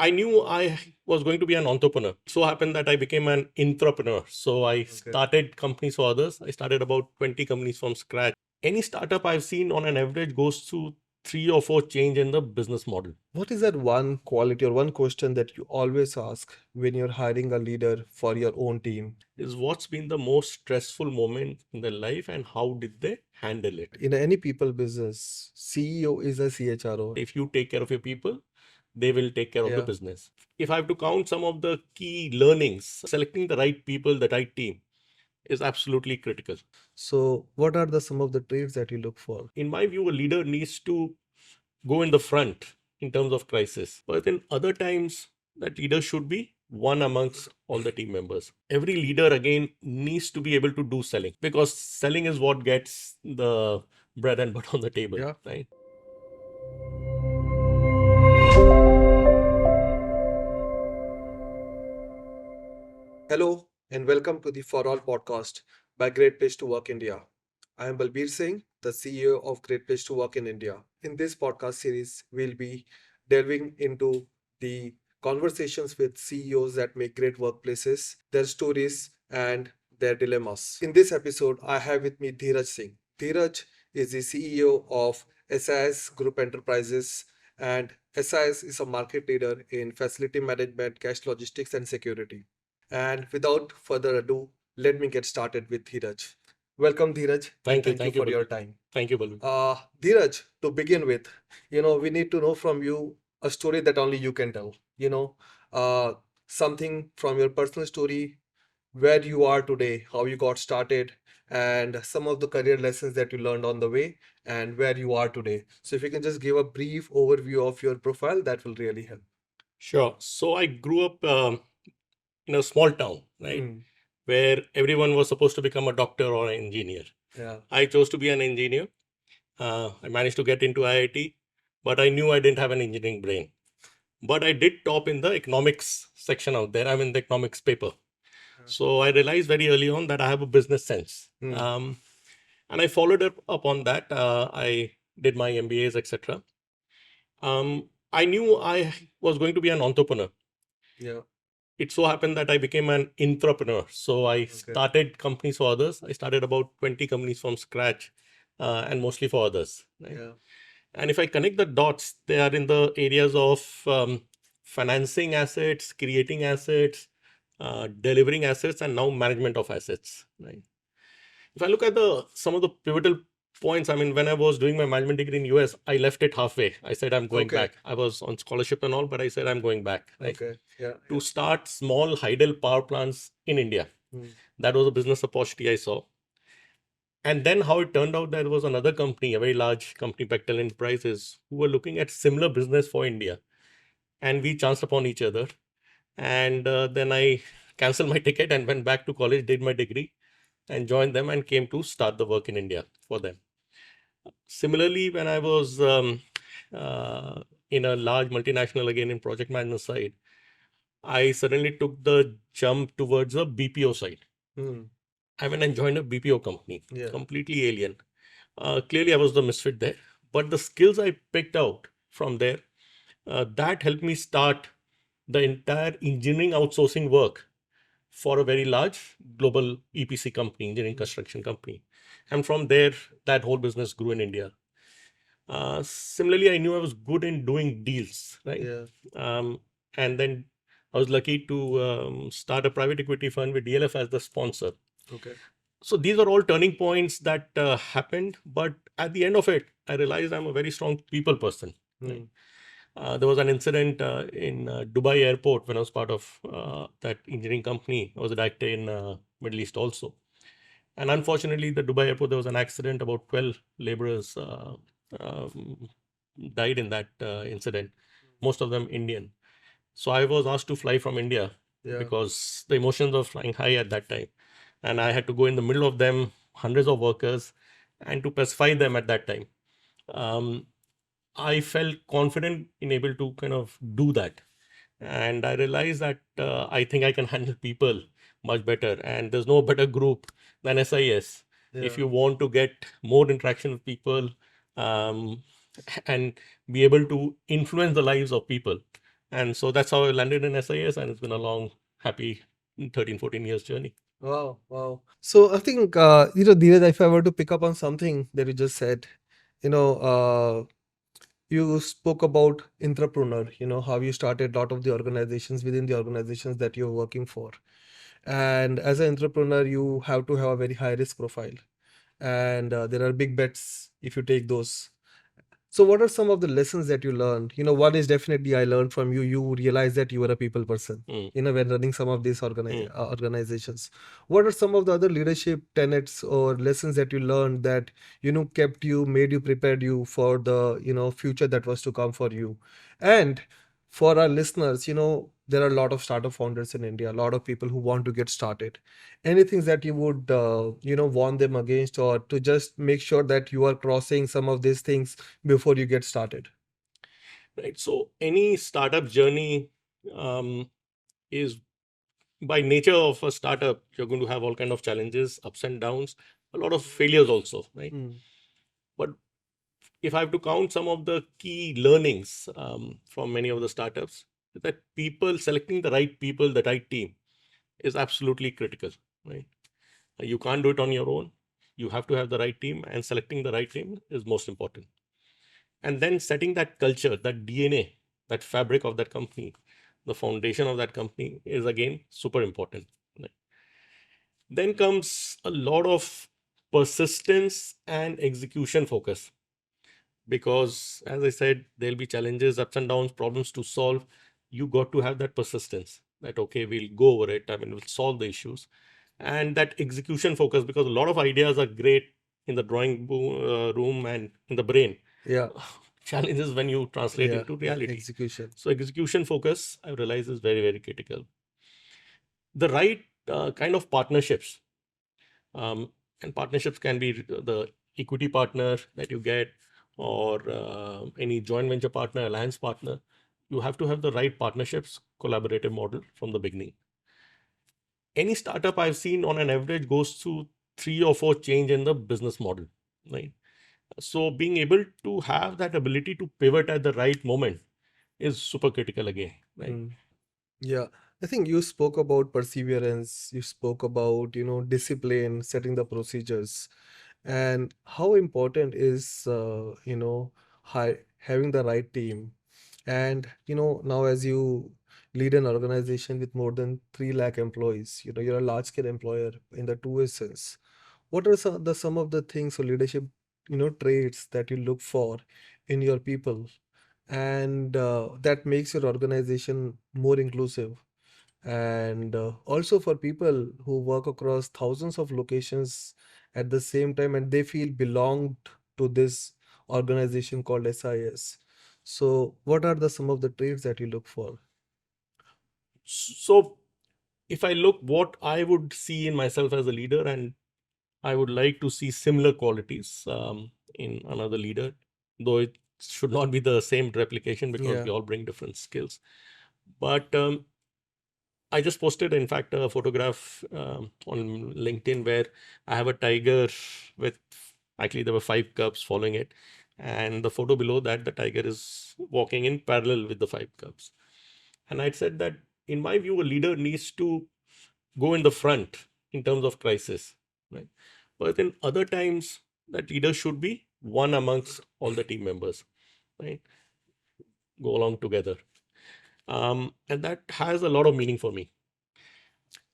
I knew I was going to be an entrepreneur. So happened that I became an entrepreneur. So I started companies for others. I started about 20 companies from scratch. Any startup I've seen on an average goes through 3 or 4 change in the business model. What is that one quality or one question that you always ask when you're hiring a leader for your own team? Is what's been the most stressful moment in their life and how did they handle it? In any people business, CEO is a CHRO. If you take care of your people, they will take care of the Yeah. business. If I have to count some of the key learnings, selecting the right people, the right team is absolutely critical. So what are some of the traits that you look for? In my view, a leader needs to go in the front in terms of crisis. But in other times, that leader should be one amongst all the team members. Every leader, again, needs to be able to do selling, because selling is what gets the bread and butter on the table, Yeah. right? Hello and welcome to the For All podcast by Great Place to Work India. I am Balbir Singh, the CEO of Great Place to Work in India. In this podcast series, we'll be delving into the conversations with CEOs that make great workplaces, their stories, and their dilemmas. In this episode, I have with me Dhiraj Singh. Dhiraj is the CEO of SIS Group Enterprises, and SIS is a market leader in facility management, cash logistics, and security. And without further ado, let me get started with Dhiraj. Welcome, Dhiraj. Thank you. Thank you Thank you, for your Balbir. time. Thank you, Balbir. Dhiraj, to begin with, we need to know from you a story that only you can tell. Something from your personal story, where you are today, how you got started, and some of the career lessons that you learned on the way, and where you are today. So if you can just give a brief overview of your profile, that will really help. Sure. So I grew up in a small town, right, where everyone was supposed to become a doctor or an engineer. Yeah. I chose to be an engineer. I managed to get into IIT, but I knew I didn't have an engineering brain. But I did top in the economics section out there. I'm in the economics paper. So I realized very early on that I have a business sense. And I followed up on that. I did my MBAs, etc. I knew I was going to be an entrepreneur. Yeah. It so happened that I became an entrepreneur. So I started companies for others. I started about 20 companies from scratch, and mostly for others. Right? Yeah. And if I connect the dots, they are in the areas of financing assets, creating assets, delivering assets, and now management of assets. Right. If I look at some of the pivotal points, I mean, when I was doing my management degree in US, I left it halfway. I said I'm going back. I was on scholarship and all, but I said I'm going back. Right? Yeah. To start small hydel power plants in India. That was a business opportunity I saw. And then how it turned out, there was another company, a very large company, Bechtel Enterprises, who were looking at similar business for India. And we chanced upon each other. And then I canceled my ticket and went back to college, did my degree, and joined them and came to start the work in India for them. Similarly, when I was in a large multinational, again in project management side, I suddenly took the jump towards the BPO side. I went and joined a BPO company, completely alien. Clearly, I was the misfit there, but the skills I picked out from there, that helped me start the entire engineering outsourcing work for a very large global EPC company, engineering construction company. And from there, that whole business grew in India. Similarly, I knew I was good in doing deals, right? And then I was lucky to start a private equity fund with DLF as the sponsor. So these are all turning points that happened. But at the end of it, I realized I'm a very strong people person. Right? There was an incident in Dubai airport when I was part of that engineering company. I was a director in Middle East also. And unfortunately, the Dubai airport, there was an accident. About 12 laborers died in that incident, most of them Indian. So I was asked to fly from India because the emotions were flying high at that time. And I had to go in the middle of them, hundreds of workers, and to pacify them at that time. I felt confident in able to kind of do that. And I realized that I think I can handle people much better. And there's no better group than SIS. If you want to get more interaction with people and be able to influence the lives of people, And so that's how I landed in SIS, and it's been a long, happy 13, 14 years journey. Wow, wow. So I think, Dheeraj, if I were to pick up on something that you just said, you know, you spoke about entrepreneur, how you started a lot of the organizations within the organizations that you're working for. And as an entrepreneur, you have to have a very high risk profile. And there are big bets if you take those. So, what are some of the lessons that you learned? One is definitely I learned from you. You realize that you are a people person. When running some of these organizations. What are some of the other leadership tenets or lessons that you learned that kept you, made you, prepared you for the future that was to come for you? And for our listeners, there are a lot of startup founders in India, a lot of people who want to get started. Anything that you would warn them against, or to just make sure that you are crossing some of these things before you get started? Right. So any startup journey is, by nature of a startup, you're going to have all kind of challenges, ups and downs, a lot of failures also, right? But if I have to count some of the key learnings from many of the startups, that selecting the right team is absolutely critical, right? You can't do it on your own. You have to have the right team, and selecting the right team is most important. And then setting that culture, that DNA, that fabric of that company, the foundation of that company is again super important. Right? Then comes a lot of persistence and execution focus, because as I said, there'll be challenges, ups and downs, problems to solve. You got to have that persistence that, okay, we'll go over it. I mean, we'll solve the issues. And that execution focus, because a lot of ideas are great in the drawing room and in the brain. Yeah. Challenges when you translate into reality. Execution. So execution focus, I realize, is very, very critical. The right kind of partnerships. And partnerships can be the equity partner that you get, or any joint venture partner, alliance partner. You have to have the right partnerships, collaborative model from the beginning. Any startup I've seen on an average goes through 3 or 4 change in the business model, right? So being able to have that ability to pivot at the right moment is super critical again, right? Yeah, I think you spoke about perseverance, you spoke about, discipline, setting the procedures, and how important is, having the right team. And, now as you lead an organization with more than 3 lakh employees, you're a large scale employer in the two sense. What are some of the things or leadership, traits that you look for in your people, and that makes your organization more inclusive? And also for people who work across thousands of locations at the same time, and they feel belonged to this organization called SIS. So what are some of the traits that you look for? So if I look what I would see in myself as a leader, and I would like to see similar qualities in another leader, though it should not be the same replication, because we all bring different skills. But I just posted, in fact, a photograph on LinkedIn where I have a tiger with, actually, there were 5 cubs following it. And the photo below that, the tiger is walking in parallel with the 5 cubs. And I said that, in my view, a leader needs to go in the front in terms of crisis, right? But in other times, that leader should be one amongst all the team members, right? Go along together. And that has a lot of meaning for me.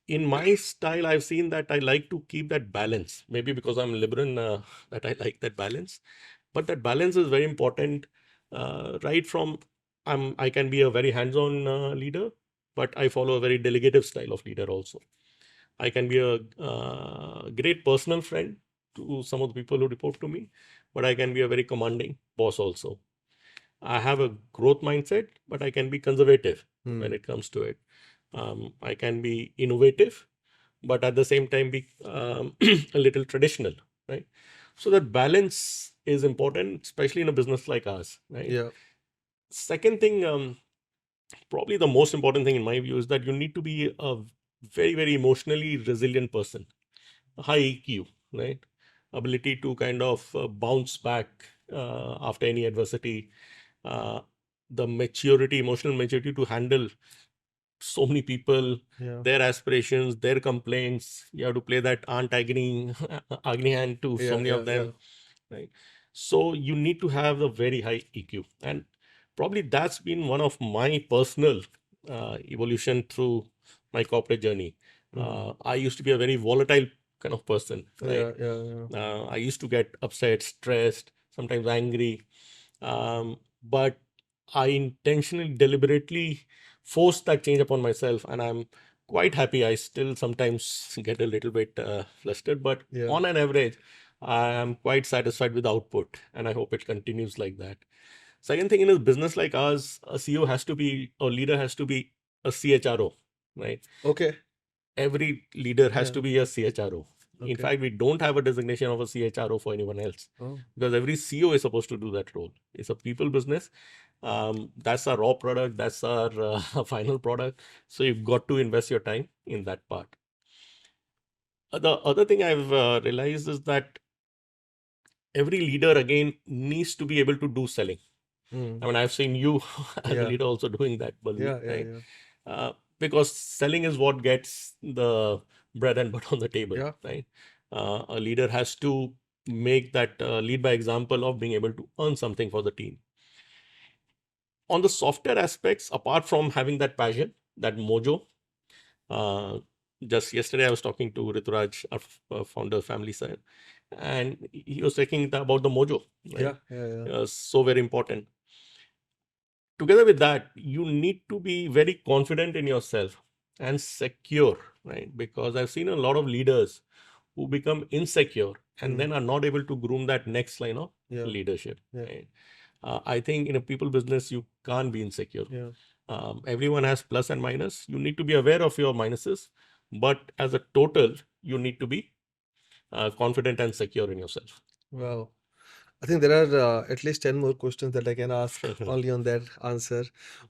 In my style, I've seen that I like to keep that balance. Maybe because I'm liberal, that I like that balance. But that balance is very important. Right from, I can be a very hands-on leader, but I follow a very delegative style of leader also. I can be a great personal friend to some of the people who report to me, but I can be a very commanding boss also. I have a growth mindset, but I can be conservative when it comes to it. I can be innovative, but at the same time be a little traditional, right? So that balance is important, especially in a business like ours, right? Yeah. Second thing, probably the most important thing in my view, is that you need to be a very, very emotionally resilient person, a high EQ, right? Ability to kind of bounce back after any adversity. Uh, the maturity, emotional maturity to handle so many people, their aspirations, their complaints. You have to play that Aunt Agni, Agni hand to so many of them, right? So you need to have a very high EQ, and probably that's been one of my personal evolution through my corporate journey. I used to be a very volatile kind of person, right? I used to get upset, stressed, sometimes angry, but I intentionally, deliberately forced that change upon myself, and I'm quite happy. I still sometimes get a little bit flustered, but on an average, I am quite satisfied with the output, and I hope it continues like that. Second thing, in a business like ours, a CEO has to be, or leader has to be a CHRO, right? Okay. Every leader has to be a CHRO. In fact, we don't have a designation of a CHRO for anyone else, because every CEO is supposed to do that role. It's a people business. That's our raw product. That's our final product. So you've got to invest your time in that part. The other thing I've realized is that every leader again needs to be able to do selling. I mean, I've seen you as a leader also doing that, Balbir, right? Because selling is what gets the bread and butter on the table, right? A leader has to make that lead by example of being able to earn something for the team. On the software aspects, apart from having that passion, that mojo, just yesterday I was talking to Dhiraj, our founder, family side, and he was talking about the mojo, right? So very important. Together with that, you need to be very confident in yourself and secure, right? Because I've seen a lot of leaders who become insecure and then are not able to groom that next line of leadership, right? I think in a people business, you can't be insecure. Everyone has plus and minus. You need to be aware of your minuses, but as a total, you need to be confident and secure in yourself. Wow. I think there are at least 10 more questions that I can ask only on that answer.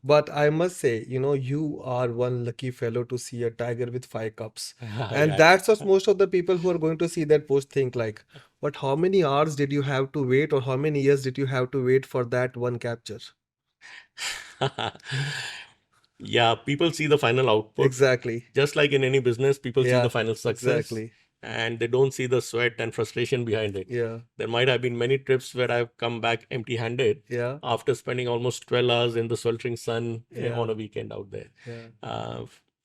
But I must say, you are one lucky fellow to see a tiger with 5 cups. And that's what most of the people who are going to see that post think like, but how many hours did you have to wait, or how many years did you have to wait for that one capture? Yeah, people see the final output. Exactly. Just like in any business, people see the final success. Exactly. And they don't see the sweat and frustration behind it. There might have been many trips where I've come back empty-handed after spending almost 12 hours in the sweltering sun on a weekend out there.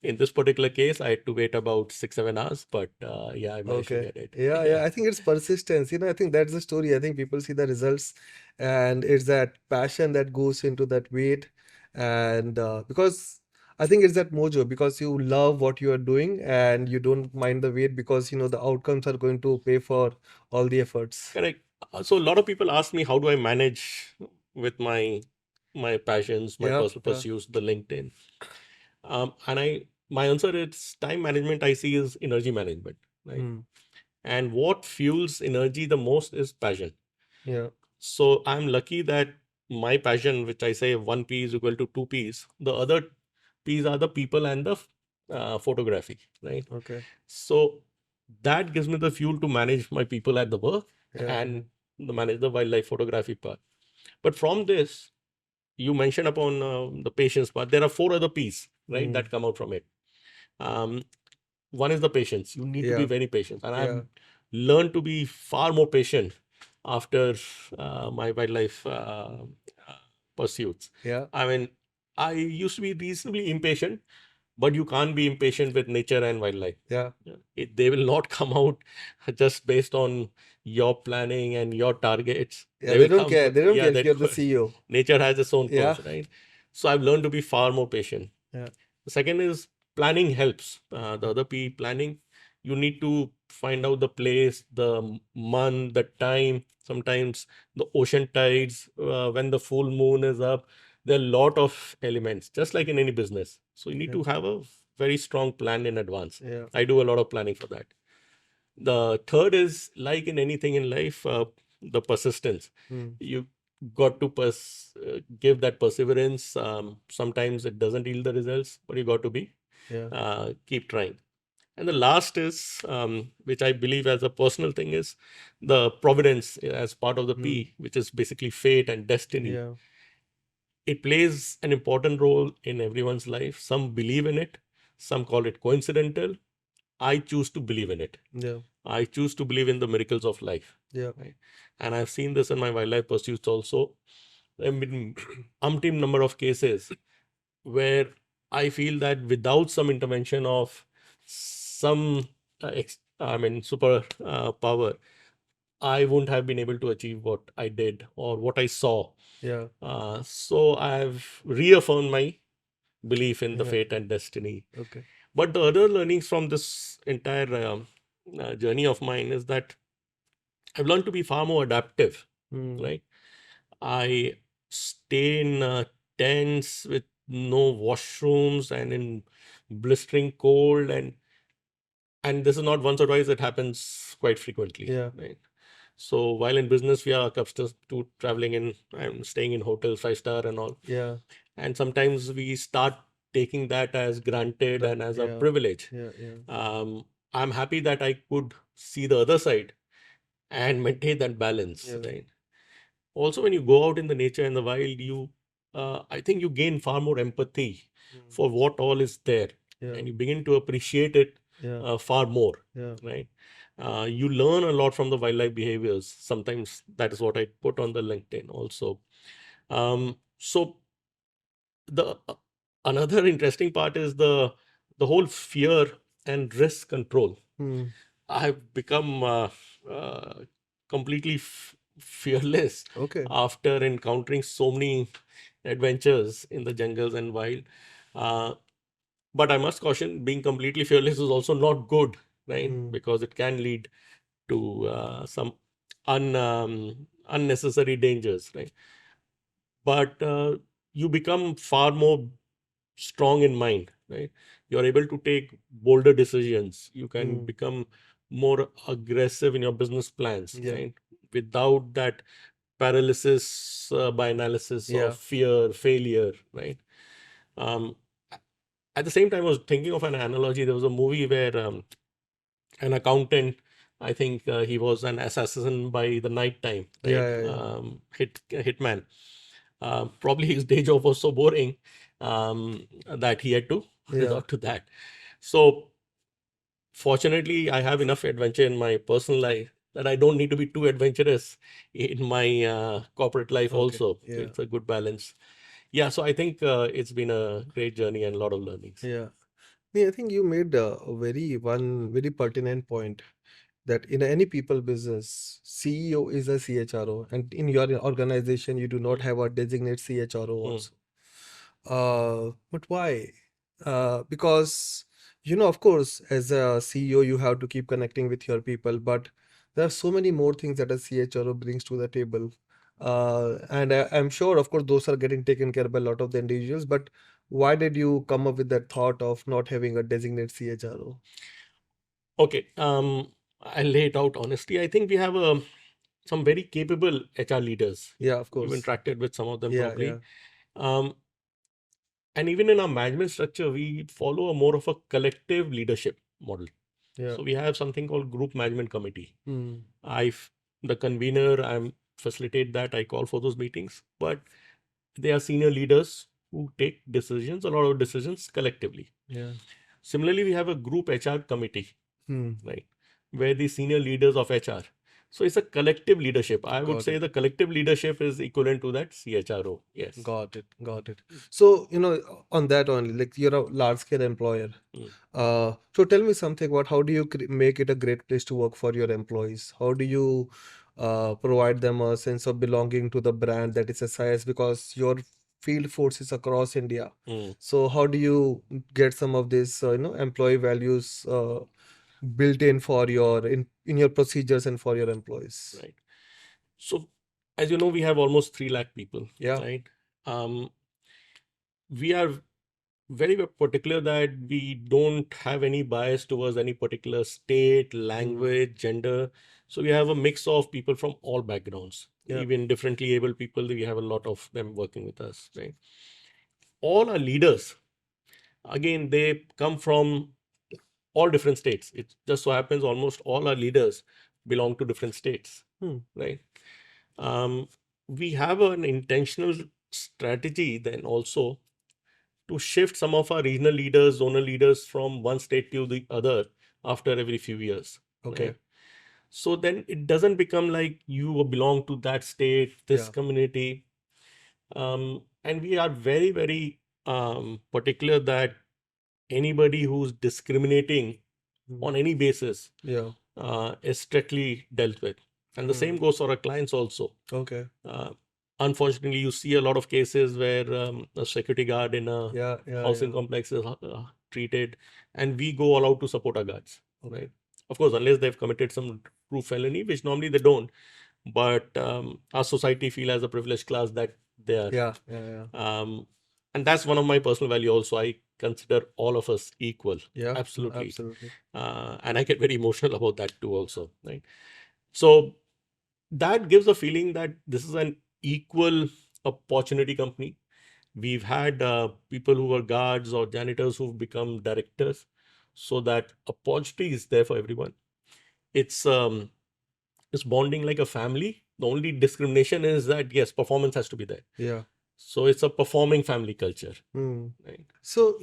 In this particular case, I had to wait about 6-7 hours, but I managed to get it. I think it's persistence. I think that's the story. I think people see the results, and it's that passion that goes into that wait. And because I think it's that mojo, because you love what you are doing and you don't mind the wait, because the outcomes are going to pay for all the efforts. Correct. So a lot of people ask me, how do I manage with my passions, my personal pursuits, the LinkedIn? And my answer is time management. I see is energy management, right? And what fuels energy the most is passion. So I'm lucky that my passion, which I say 1P is equal to 2Ps, the other Ps are the people and the photography, right? So that gives me the fuel to manage my people at the work and manage the wildlife photography part. But from this, you mentioned upon the patience part, there are 4 other Ps, right, that come out from it. One is the patience. You need to be very patient. And I've learned to be far more patient after my wildlife pursuits. I mean, I used to be reasonably impatient, but you can't be impatient with nature and wildlife. They will not come out just based on your planning and your targets. They don't care. They don't care if you're the CEO. Nature has its own course, right? So I've learned to be far more patient. The second is planning helps. The other P, planning, you need to find out the place, the month, the time, sometimes the ocean tides, when the full moon is up. There are a lot of elements, just like in any business. So you need to have a very strong plan in advance. I do a lot of planning for that. The third is, like in anything in life, the persistence. You got to give that perseverance. Sometimes it doesn't yield the results, but you got to be keep trying. And the last is, which I believe as a personal thing, is the providence as part of the P, which is basically fate and destiny. it plays an important role in everyone's life. Some believe in it, some call it coincidental. I choose to believe in it. Yeah. I choose to believe in the miracles of life. Yeah. Right? And I've seen this in my wildlife pursuits also. I mean, umpteen number of cases where I feel that without some intervention of some, super power, I wouldn't have been able to achieve what I did or what I saw. Yeah. So I've reaffirmed my belief in the Yeah. fate and destiny. Okay. But the other learnings from this entire journey of mine is that I've learned to be far more adaptive, right? I stay in tents with no washrooms and in blistering cold, and this is not once or twice, it happens quite frequently. Yeah. Right? So while in business, we are accustomed to traveling in and staying in hotels, 5-star and all. Yeah. And sometimes we start taking that as granted and as a Yeah. privilege. Yeah. Yeah. I'm happy that I could see the other side and maintain that balance, Yeah. right? Also, when you go out in the nature and the wild, I think you gain far more empathy for what all is there, Yeah. and you begin to appreciate it Yeah. far more, Yeah. right? You learn a lot from the wildlife behaviors. Sometimes that is what I put on the LinkedIn also. So the another interesting part is the whole fear and risk control. I've become uh, completely fearless Okay. after encountering so many adventures in the jungles and wild. Uh, but I must caution, being completely fearless is also not good, right? Because it can lead to some unnecessary dangers, right? But you become far more strong in mind, right? You're able to take bolder decisions. You can become more aggressive in your business plans, Yeah. right? Without that paralysis by analysis Yeah. of fear, failure, right? Um, at the same time, I was thinking of an analogy. There was a movie where an accountant, I think he was an assassin by the night time, Yeah. right? Yeah. Yeah. Hitman. Probably his day job was so boring that he had to Yeah. resort to that. So fortunately, I have enough adventure in my personal life that I don't need to be too adventurous in my corporate life Okay. also. Yeah. It's a good balance. Yeah, so I think it's been a great journey and a lot of learnings. Yeah. Yeah, I think you made a one very pertinent point that in any people business, CEO is a CHRO, and in your organization, you do not have a designated CHRO also. But why? Because of course, as a CEO, you have to keep connecting with your people, but there are so many more things that a CHRO brings to the table. And I'm sure, of course, those are getting taken care of by a lot of the individuals. But why did you come up with that thought of not having a designated CHRO? Okay, I'll lay it out honestly. I think we have some very capable HR leaders. Yeah, of You've course. interacted with some of them Yeah, probably. yeah. And even in our management structure, we follow a more of a collective leadership model. Yeah. So we have something called group management committee. Hmm. The convener, I'm facilitate that. I call for those meetings, but they are senior leaders who take decisions, a lot of decisions collectively. Yeah. Similarly, we have a group HR committee, Hmm. right, where the senior leaders of HR. So it's a collective leadership. I would Got say it. the collective leadership is equivalent to that CHRO. Yes. Got it. Got it. So, on that only, like you're a large scale employer. Mm. So tell me something about how do you make it a great place to work for your employees? How do you provide them a sense of belonging to the brand that is SIS because your field force is across India. Mm. So how do you get some of this, employee values built in for in your procedures and for your employees? Right. So, as you know, we have almost 3 lakh people, Yeah. right? We are very particular that we don't have any bias towards any particular state, language, gender. So we have a mix of people from all backgrounds, Yeah. even differently able people. We have a lot of them working with us, right? All our leaders, again, they come from all different states. It just so happens almost all our leaders belong to different states, right? We have an intentional strategy then also to shift some of our regional leaders, zonal leaders from one state to the other after every few years. Okay. Right? So then it doesn't become like you belong to that state, this community. And we are very, very particular that anybody who's discriminating on any basis is strictly dealt with. And the same goes for our clients also. Okay. Unfortunately, you see a lot of cases where a security guard in a housing complex is treated, and we go all out to support our guards. Right? Of course, unless they've committed some true felony, which normally they don't. But our society feel as a privileged class that they are. And that's one of my personal value also. I consider all of us equal. Absolutely. And I get very emotional about that too also. Right? So that gives a feeling that this is an equal opportunity company. We've had people who were guards or janitors who've become directors, so that opportunity is there for everyone. It's bonding like a family. The only discrimination is that yes, performance has to be there. So it's a performing family culture. Right? So,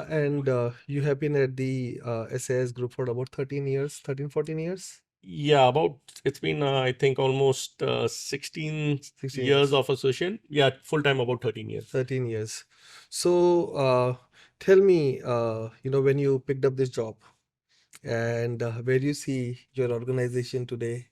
and you have been at the SIS Group for about 13 years, 13, 14 years? Yeah, it's been, I think, almost 16 years of association. Yeah, full-time about 13 years. 13 years. So, tell me, when you picked up this job and where you see your organization today,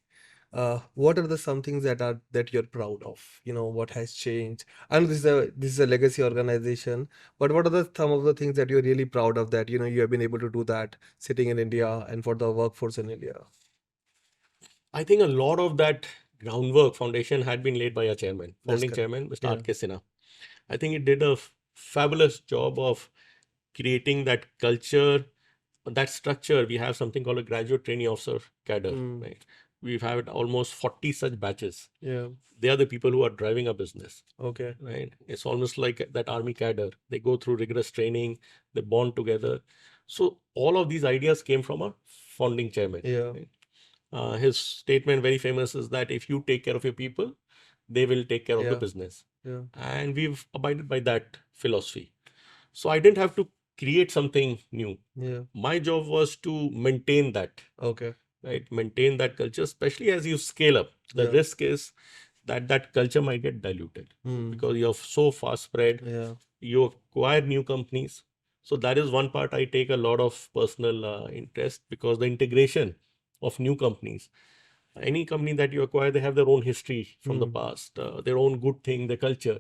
what are some things that you're proud of? What has changed? I know this is a legacy organization, but what are some of the things that you're really proud of that you have been able to do that sitting in India and for the workforce in India? I think a lot of that groundwork foundation had been laid by our chairman, founding chairman, Mr. R.K. Sinha. I think he did a fabulous job of creating that culture, that structure. We have something called a graduate trainee officer cadre, right? We've had almost 40 such batches. They are the people who are driving a business. Okay. Right? It's almost like that army cadre. They go through rigorous training, they bond together. So all of these ideas came from a founding chairman. Right? His statement, very famous, is that if you take care of your people, they will take care of the business. And we've abided by that philosophy. So I didn't have to create something new. My job was to maintain that. Okay. Right? Maintain that culture, especially as you scale up. The risk is that culture might get diluted because you're so fast spread. You acquire new companies. So that is one part I take a lot of personal interest, because the integration of new companies, any company that you acquire, they have their own history from the past, their own good thing, their culture.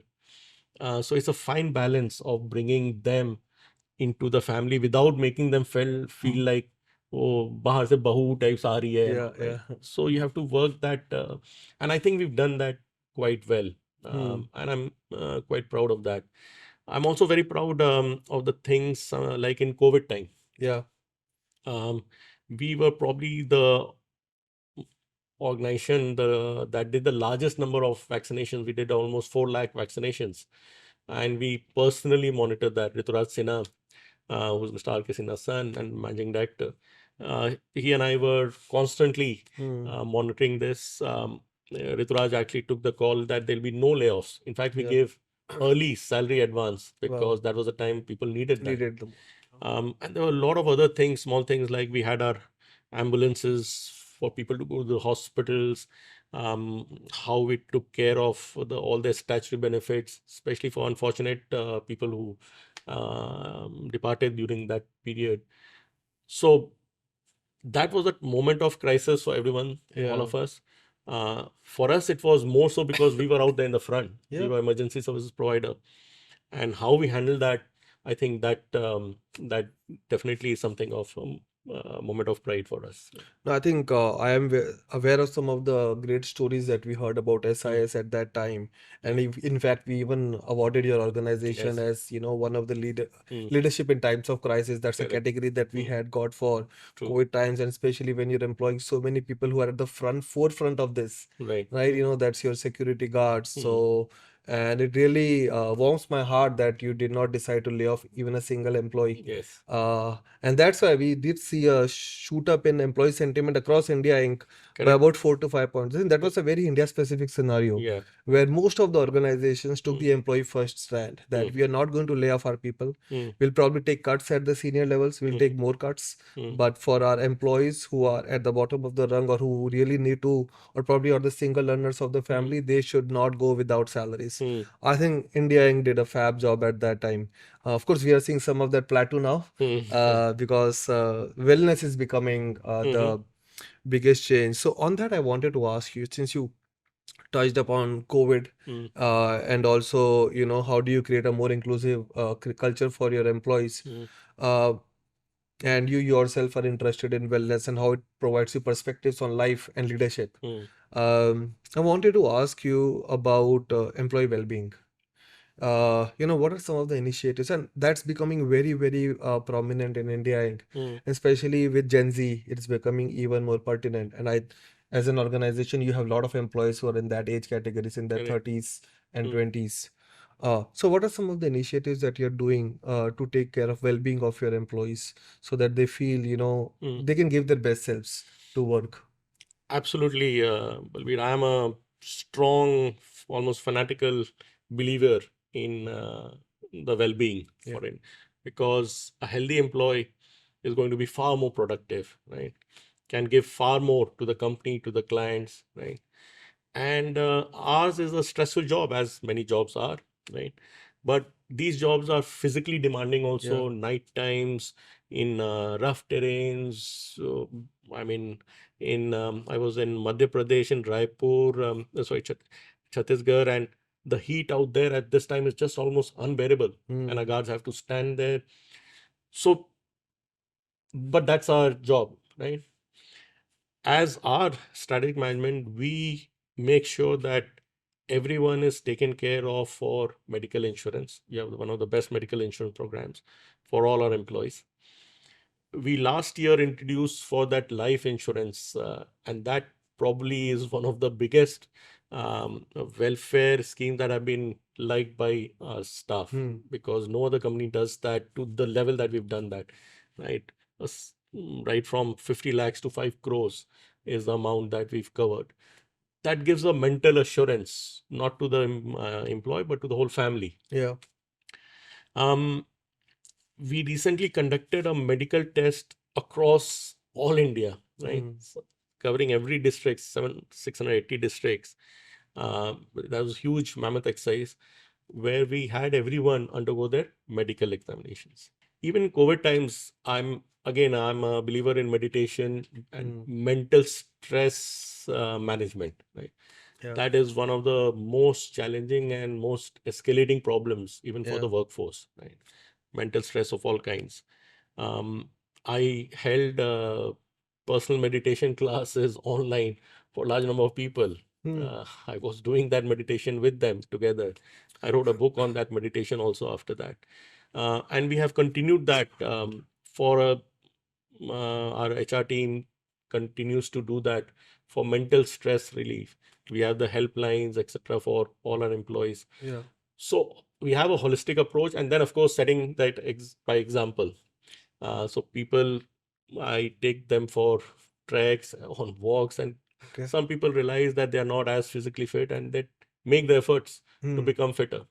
So it's a fine balance of bringing them into the family without making them feel like, oh, bahar se bahu types aa rahi hai. Right? So you have to work that, and I think we've done that quite well, and I'm quite proud of that. I'm also very proud of the things like in COVID time. We were probably the organization that did the largest number of vaccinations. We did almost 4 lakh vaccinations, and we personally monitored that. Dhiraj Singh, who's Mr. R.K. Sinha's son and managing director, he and I were constantly monitoring this. Rituraj actually took the call that there'll be no layoffs. In fact, we gave early salary advance because that was the time people needed that. And there were a lot of other things, small things, like we had our ambulances for people to go to the hospitals, how we took care of all their statutory benefits, especially for unfortunate people who departed during that period. So that was a moment of crisis for everyone, all of us. For us, it was more so because we were out there in the front. We were emergency services provider, and how we handled that, I think that that definitely is something of a moment of pride for us. No, I think I am aware of some of the great stories that we heard about SIS at that time, and in fact, we even awarded your organization as one of the leadership in times of crisis. That's a category that we had got for COVID times, and especially when you're employing so many people who are at the forefront of this, right? That's your security guards. So And it really warms my heart that you did not decide to lay off even a single employee. Yes. And that's why we did see a shoot up in employee sentiment across India Inc. by Correct. about 4 to 5 points. I think that was a very India specific scenario Yeah. where most of the organizations took Mm. the employee first stand that Mm. we are not going to lay off our people. Mm. We'll probably take cuts at the senior levels, we'll Mm. take more cuts. Mm. But for our employees who are at the bottom of the rung or who really need to, or probably are the single earners of the family, they should not go without salaries. Mm. I think India Inc. did a fab job at that time. Of course, we are seeing some of that plateau now Mm. because wellness is becoming the biggest change. So on that, I wanted to ask you, since you touched upon COVID, Mm. and also, how do you create a more inclusive culture for your employees? Mm. Uh, and you yourself are interested in wellness and how it provides you perspectives on life and leadership. Mm. I wanted to ask you about employee well-being. What are some of the initiatives? And that's becoming very, very prominent in India, Mm. especially with Gen Z. It's becoming even more pertinent. And as an organization, you have a lot of employees who are in that age categories, in their Correct. 30s and Mm. 20s. So what are some of the initiatives that you're doing to take care of well-being of your employees so that they feel, Mm. they can give their best selves to work? Absolutely, Balbir. I am a strong, almost fanatical believer in the well-being Yeah. for it, because a healthy employee is going to be far more productive, right? Can give far more to the company, to the clients, right? And ours is a stressful job, as many jobs are, right? But these jobs are physically demanding also, night times, in rough terrains. So, I mean, I was in Madhya Pradesh, in Raipur, Chhattisgarh, and the heat out there at this time is just almost unbearable, and our guards have to stand there. So, but that's our job, right? As our strategic management, we make sure that everyone is taken care of for medical insurance. We have one of the best medical insurance programs for all our employees. We last year introduced for that life insurance, and that probably is one of the biggest welfare schemes that have been liked by our staff, because no other company does that to the level that we've done that, right? Right from 50 lakhs to 5 crores is the amount that we've covered. That gives a mental assurance, not to the employee, but to the whole family. Yeah. Um, we recently conducted a medical test across all India, right? So, covering every district, 680 districts. That was huge mammoth exercise where we had everyone undergo their medical examinations. Even in COVID times, I'm a believer in meditation and mental stress management, right? Yeah. That is one of the most challenging and most escalating problems, even for the workforce, right? Mental stress of all kinds. I held personal meditation classes online for a large number of people. I was doing that meditation with them together. I wrote a book on that meditation also after that. And we have continued that our HR team continues to do that for mental stress relief. We have the helplines, etc., for all our employees. Yeah. So we have a holistic approach, and then of course setting that by example. So people, I take them for treks, on walks, and some people realize that they are not as physically fit, and they make the efforts to become fitter.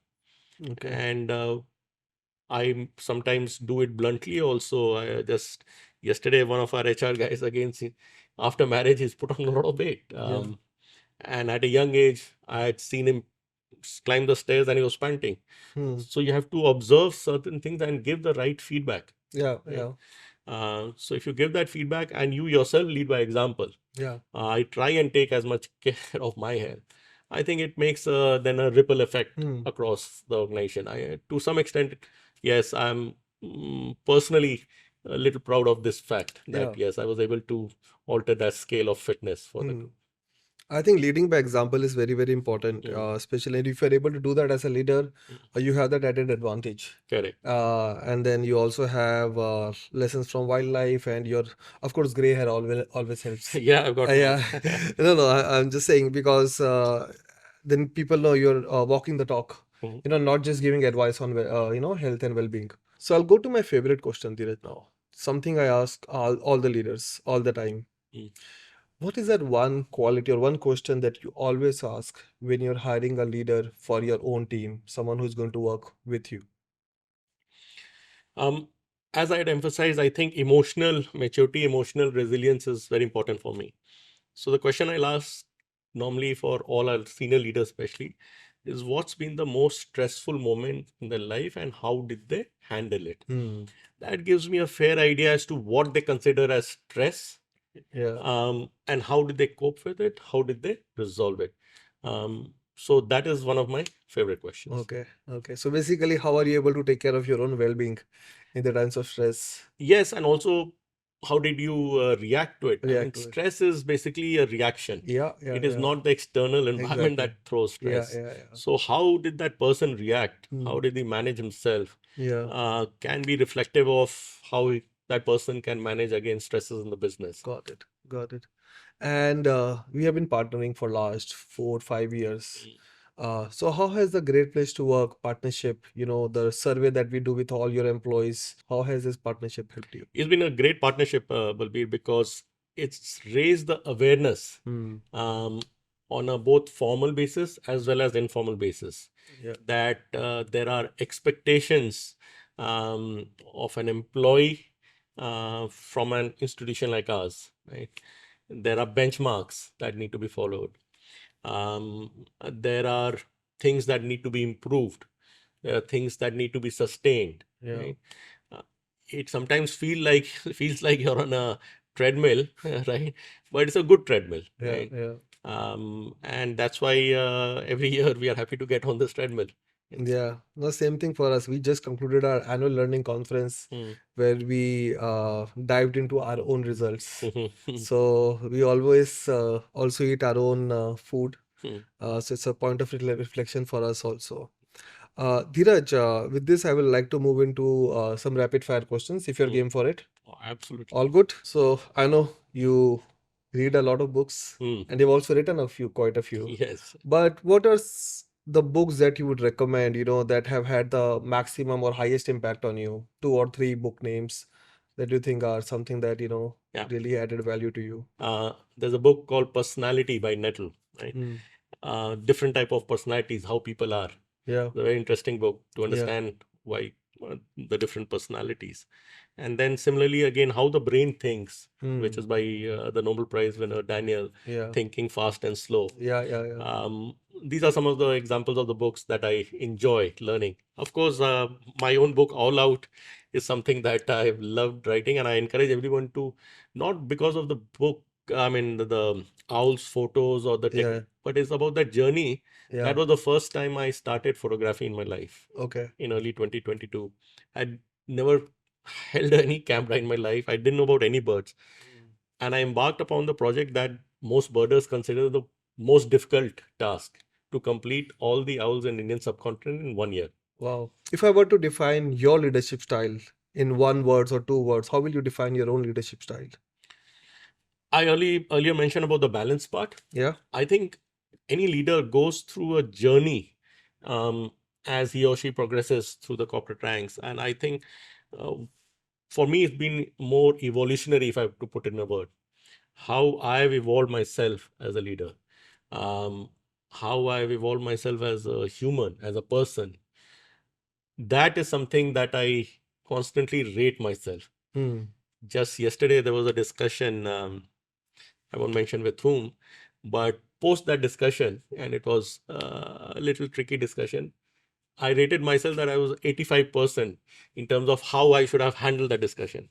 And I sometimes do it bluntly also. I just yesterday, one of our HR guys, again, after marriage, he's put on a lot of weight. And at a young age, I had seen him climb the stairs and he was panting. So you have to observe certain things and give the right feedback. Yeah. Right? So if you give that feedback and you yourself lead by example, I try and take as much care of my health. I think it makes then a ripple effect across the organization. To some extent, yes, I'm personally a little proud of this fact that yes, I was able to alter that scale of fitness for the group. I think leading by example is very, very important, especially if you're able to do that as a leader, you have that added advantage. Correct. And then you also have lessons from wildlife, and of course, gray hair always helps. Yeah, I've got Yeah. No, I'm just saying because then people know you're walking the talk. Mhm. Not just giving advice on health and well-being. So I'll go to my favorite question, Dheeraj, now. Something I ask all the leaders all the time. Mm. What is that one quality or one question that you always ask when you're hiring a leader for your own team, someone who's going to work with you? Um, as I'd emphasized, I think emotional maturity, emotional resilience is very important for me. So the question I'll ask normally for all our senior leaders, especially, is what's been the most stressful moment in their life and how did they handle it? Hmm. That gives me a fair idea as to what they consider as stress, Yeah. and how did they cope with it? How did they resolve it? So that is one of my favorite questions. Okay. Okay. So basically, how are you able to take care of your own well-being in the times of stress? Yes, and also how did you react to it? I mean, React to it. stress is basically a reaction. Yeah. Yeah. It is Yeah. not the external environment Exactly. that throws Yeah. stress. Yeah. Yeah. So how did that person react? Hmm. How did he manage himself? Yeah. Can be reflective of how that person can manage against stresses in the business. Got it. Got it. And we have been partnering for last 4 5 years. So how has the Great Place to Work partnership, the survey that we do with all your employees, how has this partnership helped you? It's been a great partnership, Balbir, because it's raised the awareness Hmm. on a both formal basis as well as informal basis, Yeah. that there are expectations of an employee from an institution like ours, right? There are benchmarks that need to be followed. There are things that need to be improved. There are things that need to be sustained, Yeah. right? Uh, it sometimes feels like you're on a treadmill, right? But it's a good treadmill, Yeah. right? Yeah. And that's why every year we are happy to get on this treadmill. Yeah, the same thing for us. We just concluded our annual learning conference Hmm. where we dived into our own results. So we always also eat our own food. Hmm. So it's a point of reflection for us also. Dhiraj, with this, I will like to move into some rapid fire questions if you're Hmm. game for it. Oh, absolutely. All good. So I know you read a lot of books Hmm. and you've also written quite a few. Yes. But what are the books that you would recommend, that have had the maximum or highest impact on you? Two or three book names that you think are something that, Yeah. really added value to you. There's a book called Personality by Nettle, right? Hmm. Different type of personalities, how people are. Yeah. It's a very interesting book to Yeah. understand why the different personalities. And then similarly, again, How the Brain Thinks, which Hmm. is by the Nobel Prize winner Daniel, Yeah. Thinking Fast and Slow. Yeah. Yeah. Yeah. These are some of the examples of the books that I enjoy learning. Of course, my own book, All Out, is something that I've loved writing, and I encourage everyone to, not because of the book, I mean, the owl's photos or the Yeah. technique, but it's about that journey. Yeah. That was the first time I started photography in my life Okay. in early 2022. I'd never held any camera in my life. I didn't know about any birds. And I embarked upon the project that most birders consider the most difficult task, to complete all the owls in Indian subcontinent in 1 year. Wow. If I were to define your leadership style in one words or two words, how will you define your own leadership style? I earlier mentioned about the balance part. Yeah. I think any leader goes through a journey um, as he or she progresses through the corporate ranks. And I think uh, for me, it's been more evolutionary, if I have to put it in a word. How I've evolved myself as a leader, um, how I've evolved myself as a human, as a person. That is something that I constantly rate myself. Hmm. Just yesterday, there was a discussion, I won't mention with whom, but post that discussion, and it was a little tricky discussion. I rated myself that I was 85% in terms of how I should have handled that discussion.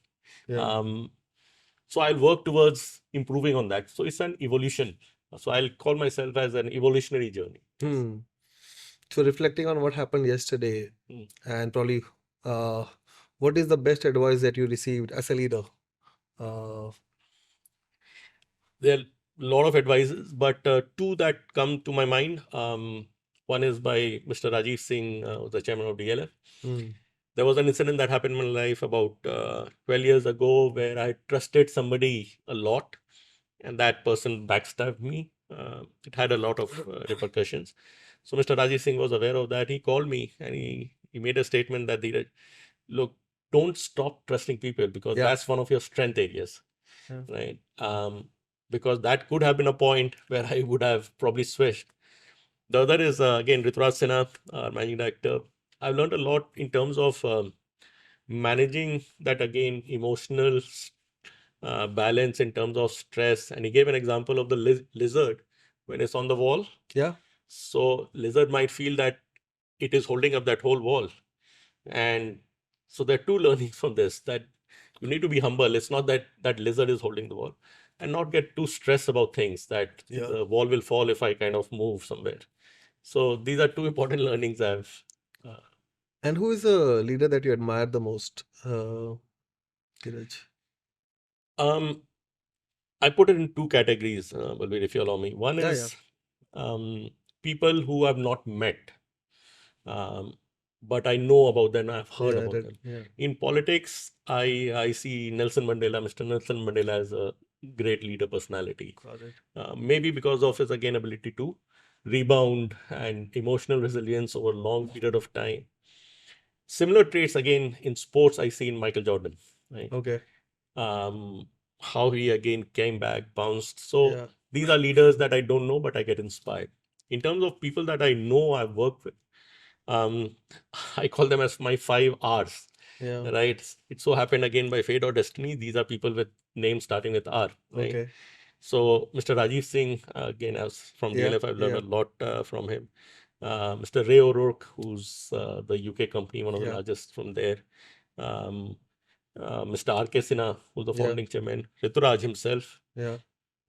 Yeah. So I'll work towards improving on that. So it's an evolution. So I'll call myself as an evolutionary journey. Hmm. So reflecting on what happened yesterday, Hmm. and probably uh, what is the best advice that you received as a leader? Uh, There are a lot of advices, but two that come to my mind. One is by Mr. Rajiv Singh, the chairman of DLF. hmm. There was an incident that happened in my life about 12 years ago where I trusted somebody a lot, and that person backstabbed me. it had a lot of repercussions. So Mr. Rajesh Singh was aware of that. He called me and he made a statement that, look, don't stop trusting people, because that's one of your strength areas, right? Because that could have been a point where I would have probably switched. The other is, again, Dhiraj Singh, our managing director. I've learned a lot in terms of managing that, again, emotional balance in terms of stress. And he gave an example of the lizard when it's on the wall. Yeah. So lizard might feel that it is holding up that whole wall. And so there are two learnings from this, that you need to be humble. It's not that that lizard is holding the wall, and not get too stressed about things that the wall will fall if I kind of move somewhere. So these are two important learnings I've. And who is a leader that you admire the most, Dhiraj? I put it in two categories, Balbir, if you allow me. One is people who I've not met, but I know about them, I've heard about them. In politics, I see Nelson Mandela, Mr. Nelson Mandela, as a great leader personality. Maybe because of his, again, ability to rebound and emotional resilience over a long period of time. Similar traits, again, in sports, I see in Michael Jordan, right? Okay. How he again came back, bounced. So these are leaders that I don't know, but I get inspired. In terms of people that I know, I've worked with, I call them as my 5 R's. Right? It so happened, again, by fate or destiny, these are people with names starting with R. Right? Okay. So Mr. Rajesh Singh, again, as from DLF, I've learned a lot from him. Mr. Ray O'Rourke, who's the UK company, one of the largest from there. Mr. R.K. Sinha, who's the founding chairman. Dhiraj himself.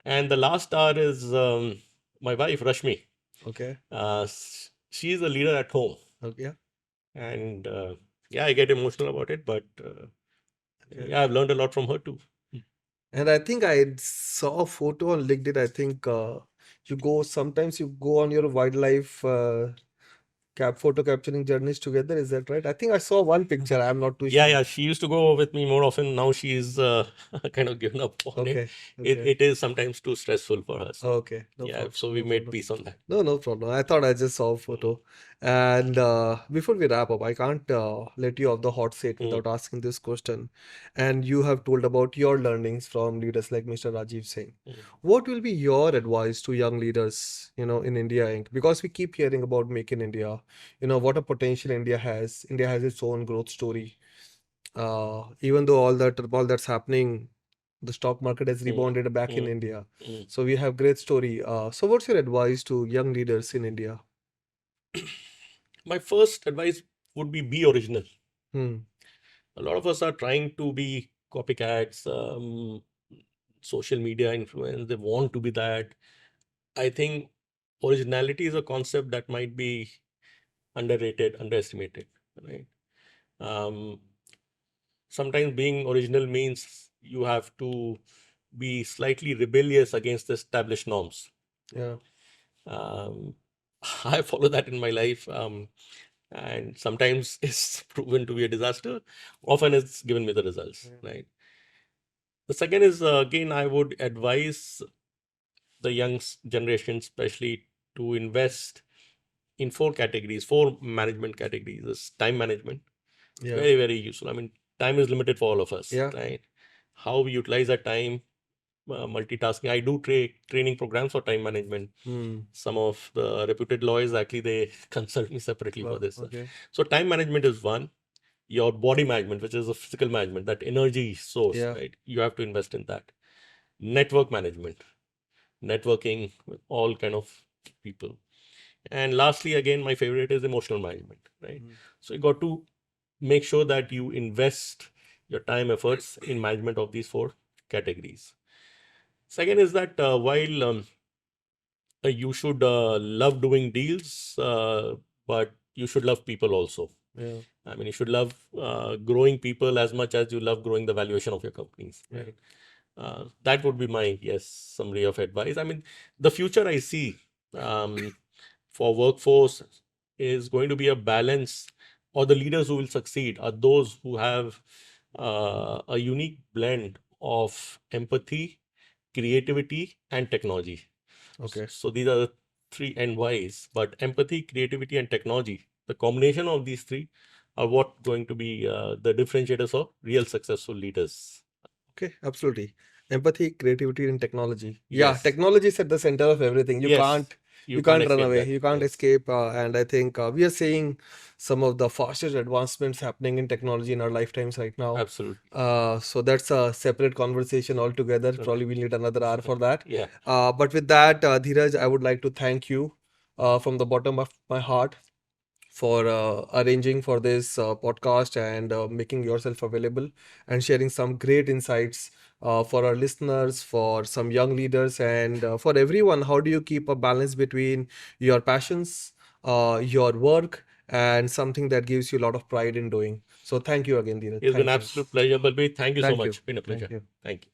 And the last R is my wife, Rashmi. Okay. She's a leader at home. Okay. And I get emotional about it, but I've learned a lot from her too. And I think I saw a photo on LinkedIn. I think sometimes you go on your wildlife photo capturing journeys together. Is that right? I think I saw one picture. I'm not too sure. Yeah. She used to go with me more often. Now she's kind of given up on it. It is sometimes too stressful for her. Okay. So we made peace on that. No problem. I thought I just saw a photo. And before we wrap up, I can't let you off the hot seat without asking this question. And you have told about your learnings from leaders like Mr. Rajiv Singh. What will be your advice to young leaders, in India Inc.? Because we keep hearing about Make in India, what a potential India has. India has its own growth story. Even though all that's happening, the stock market has rebounded back in India. So we have great story. So what's your advice to young leaders in India? My first advice would be original. Hmm. A lot of us are trying to be copycats, social media influence. They want to be that. I think originality is a concept that might be underrated, underestimated, right? Sometimes being original means you have to be slightly rebellious against the established norms. I follow that in my life, and sometimes it's proven to be a disaster. Often it's given me the results, right? The second is, again, I would advise the young generation, especially, to invest in 4 categories, 4 management categories. This time management, very, very useful. I mean, time is limited for all of us, right? How we utilize our time, multitasking. I do training programs for time management. Some of the reputed lawyers, actually, they consult me separately for this. So time management is one. Your body management, which is a physical management, that energy source, right? You have to invest in that. Network management, networking with all kind of people. And lastly, again, my favorite is emotional management, right? So you got to make sure that you invest your time, efforts in management of these 4 categories. Second is that while you should love doing deals, but you should love people also. I mean, you should love growing people as much as you love growing the valuation of your companies, right? That would be my summary of advice. I mean, the future I see for workforce is going to be a balance, or the leaders who will succeed are those who have a unique blend of empathy, creativity, and technology. Okay. So these are the three and whys. But empathy, creativity, and technology, the combination of these three are what going to be the differentiators of real successful leaders. Okay, absolutely. Empathy, creativity, and technology. Yeah, Yes. technology is at the center of everything. You Yes. can't You can't can't run escape away. that. You can't Yes. escape. And I think we are seeing some of the fastest advancements happening in technology in our lifetimes right now. Absolutely. So that's a separate conversation altogether. Okay. Probably we'll need another hour for that. Yeah. But with that, Dhiraj, I would like to thank you from the bottom of my heart for arranging for this podcast and making yourself available and sharing some great insights for our listeners, for some young leaders, and for everyone. How do you keep a balance between your passions, your work, and something that gives you a lot of pride in doing? So thank you again, Dheeraj. It's been Thank an you. absolute pleasure, Balbir. Thank you so Thank you. much. Been a pleasure. Thank you. Thank you.